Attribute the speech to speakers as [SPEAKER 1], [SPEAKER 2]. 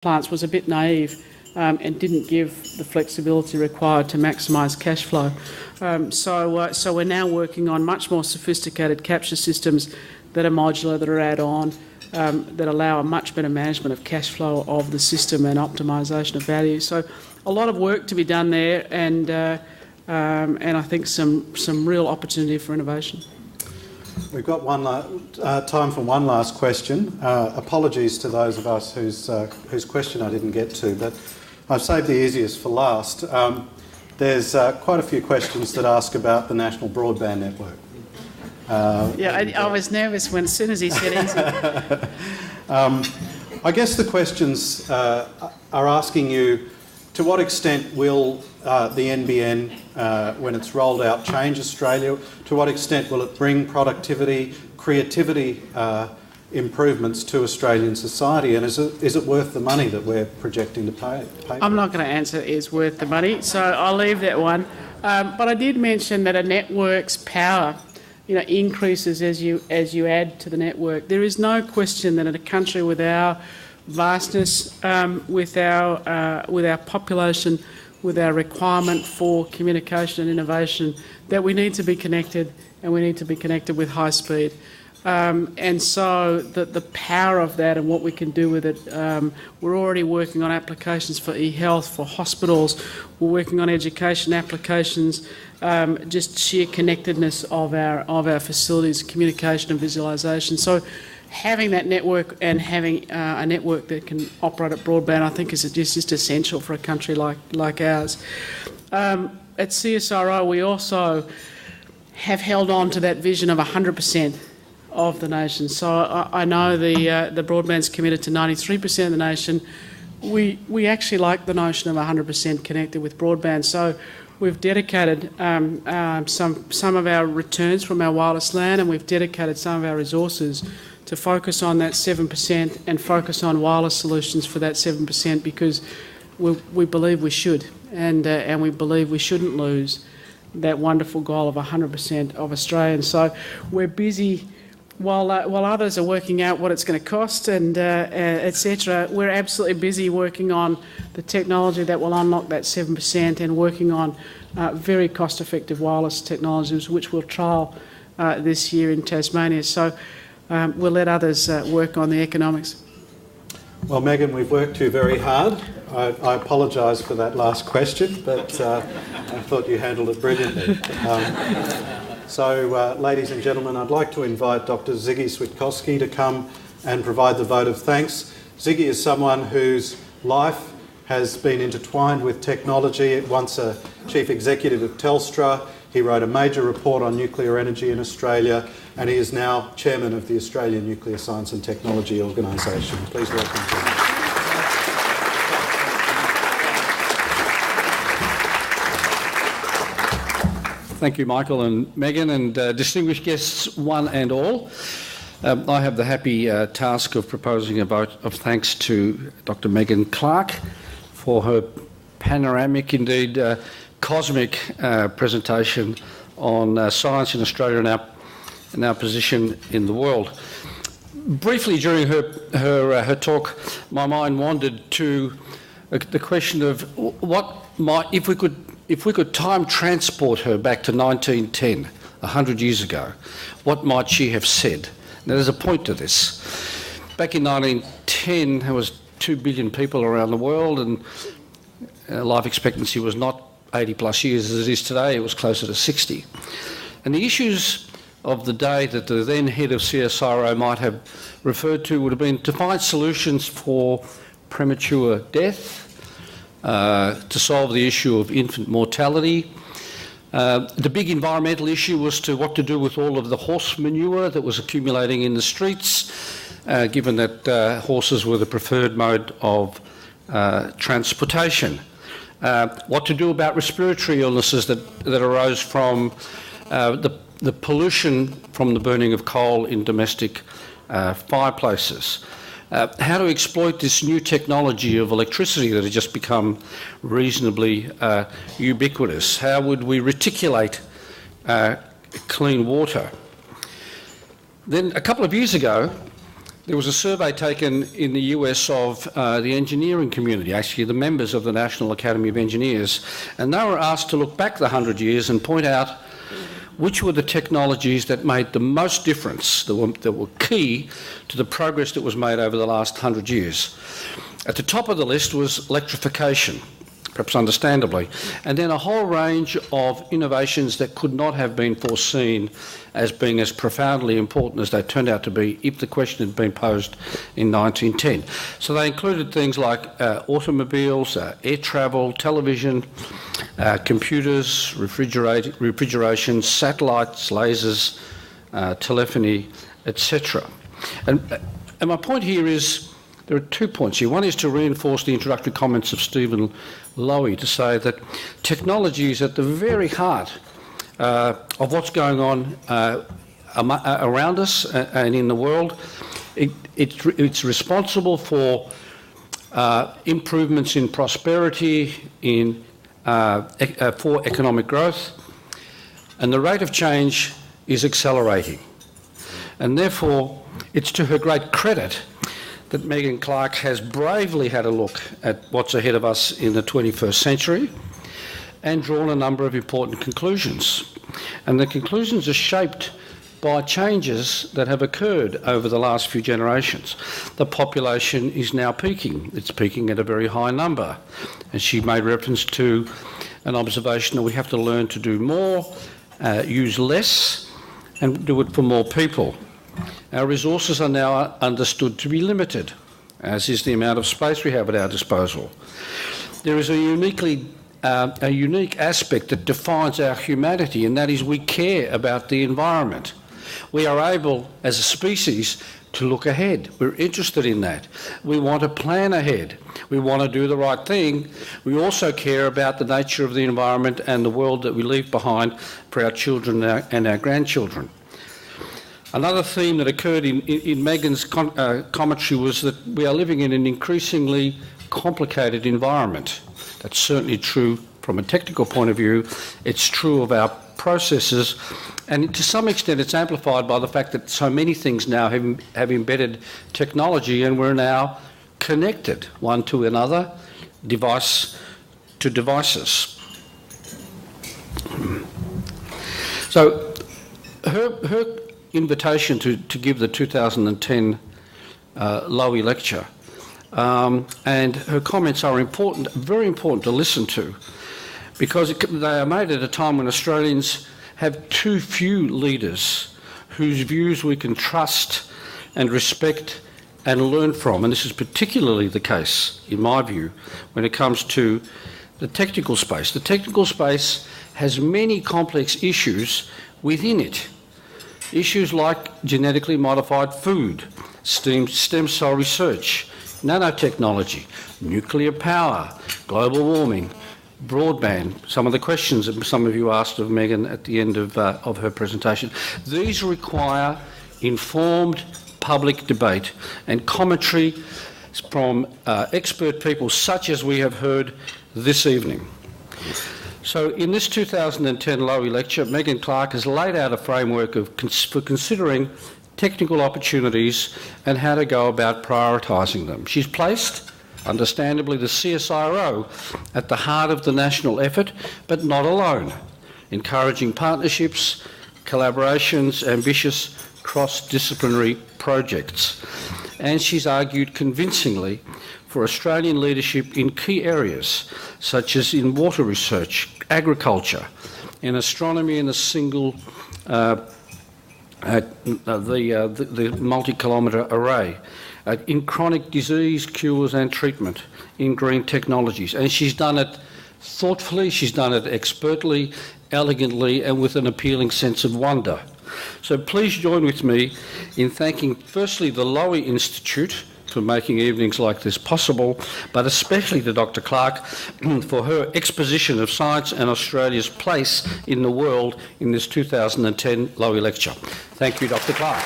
[SPEAKER 1] plants was a bit naive and didn't give the flexibility required to maximise cash flow. So we're now working on much more sophisticated capture systems that are modular, that are add-on, that allow a much better management of cash flow of the system and optimisation of value. So a lot of work to be done there, and I think some real opportunity for innovation.
[SPEAKER 2] We've got time for one last question. Apologies to those of us whose question I didn't get to, but I've saved the easiest for last. There's quite a few questions that ask about the National Broadband Network.
[SPEAKER 1] I was nervous as soon as he said easy.
[SPEAKER 2] I guess the questions are asking you, to what extent will the NBN, when it's rolled out, change Australia? To what extent will it bring productivity, creativity improvements to Australian society? And is it worth the money that we're projecting to pay?
[SPEAKER 1] I'm not going to answer is worth the money, so I'll leave that one. But I did mention that a network's power, increases as you add to the network. There is no question that in a country with our vastness, with our population, with our requirement for communication and innovation, that we need to be connected, and we need to be connected with high speed. And so the power of that and what we can do with it, we're already working on applications for e-health, for hospitals. We're working on education applications, just sheer connectedness of our facilities, communication and visualisation. So having that network and having a network that can operate at broadband, I think, is just essential for a country like ours. At CSIRO, we also have held on to that vision of 100% of the nation. So I know the broadband's committed to 93% of the nation. We actually like the notion of 100% connected with broadband. So we've dedicated some of our returns from our wireless LAN, and we've dedicated some of our resources to focus on that 7% and focus on wireless solutions for that 7%, because we believe we should, and we believe we shouldn't lose that wonderful goal of 100% of Australians. So we're busy. While others are working out what it's going to cost and etc., we're absolutely busy working on the technology that will unlock that 7% and working on very cost-effective wireless technologies, which we'll trial this year in Tasmania. So we'll let others work on the economics.
[SPEAKER 2] Well, Megan, we've worked you very hard. I apologise for that last question, but I thought you handled it brilliantly. So, ladies and gentlemen, I'd like to invite Dr. Ziggy Switkowski to come and provide the vote of thanks. Ziggy is someone whose life has been intertwined with technology. Once a chief executive of Telstra, he wrote a major report on nuclear energy in Australia, and he is now chairman of the Australian Nuclear Science and Technology Organisation. Please welcome him.
[SPEAKER 3] Thank you, Michael and Megan, and distinguished guests, one and all. I have the happy task of proposing a vote of thanks to Dr. Megan Clark for her panoramic, indeed cosmic presentation on science in Australia and our position in the world. Briefly during her talk, my mind wandered to the question of what might, if we could time transport her back to 1910, 100 years ago, what might she have said? Now, there's a point to this. Back in 1910, there was 2 billion people around the world, and life expectancy was not 80 plus years as it is today, it was closer to 60. And the issues of the day that the then head of CSIRO might have referred to would have been to find solutions for premature death, to solve the issue of infant mortality. The big environmental issue was what to do with all of the horse manure that was accumulating in the streets, given that horses were the preferred mode of transportation. What to do about respiratory illnesses that arose from the pollution from the burning of coal in domestic fireplaces. How to exploit this new technology of electricity that has just become reasonably ubiquitous. How would we reticulate clean water? Then a couple of years ago, there was a survey taken in the US of the engineering community, actually the members of the National Academy of Engineers, and they were asked to look back the 100 years and point out which were the technologies that made the most difference, that were key to the progress that was made over the last 100 years. At the top of the list was electrification, perhaps understandably, and then a whole range of innovations that could not have been foreseen as being as profoundly important as they turned out to be if the question had been posed in 1910. So they included things like automobiles, air travel, television, computers, refrigeration, satellites, lasers, telephony, etc. And my point here is, there are 2 points here. One is to reinforce the introductory comments of Stephen Lowy to say that technology is at the very heart of what's going on around us and in the world. It's responsible for improvements in prosperity, for economic growth, and the rate of change is accelerating. And therefore, it's to her great credit that Megan Clark has bravely had a look at what's ahead of us in the 21st century and drawn a number of important conclusions. And the conclusions are shaped by changes that have occurred over the last few generations. The population is now peaking. It's peaking at a very high number. And she made reference to an observation that we have to learn to do more, use less, and do it for more people. Our resources are now understood to be limited, as is the amount of space we have at our disposal. There is a unique aspect that defines our humanity, and that is we care about the environment. We are able, as a species, to look ahead. We're interested in that. We want to plan ahead. We want to do the right thing. We also care about the nature of the environment and the world that we leave behind for our children and our grandchildren. Another theme that occurred in Megan's commentary was that we are living in an increasingly complicated environment. That's certainly true from a technical point of view. It's true of our processes, and to some extent it's amplified by the fact that so many things now have embedded technology, and we're now connected one to another, device to devices. So her invitation to give the 2010 Lowy Lecture and her comments are important, very important to listen to, because they are made at a time when Australians have too few leaders whose views we can trust and respect and learn from. And this is particularly the case, in my view, when it comes to the technical space. The technical space has many complex issues within it. Issues like genetically modified food, stem cell research, nanotechnology, nuclear power, global warming, broadband, some of the questions that some of you asked of Megan at the end of her presentation. These require informed public debate and commentary from expert people such as we have heard this evening. So in this 2010 Lowy Lecture, Megan Clark has laid out a framework for considering technical opportunities and how to go about prioritising them. She's placed, understandably, the CSIRO at the heart of the national effort, but not alone, encouraging partnerships, collaborations, ambitious cross-disciplinary projects. And she's argued convincingly for Australian leadership in key areas, such as in water research, agriculture, in astronomy and the multi-kilometre array, in chronic disease cures and treatment, in green technologies. And she's done it thoughtfully, she's done it expertly, elegantly, and with an appealing sense of wonder. So please join with me in thanking firstly the Lowy Institute for making evenings like this possible, but especially to Dr. Clark for her exposition of science and Australia's place in the world in this 2010 Lowy Lecture. Thank you, Dr. Clark.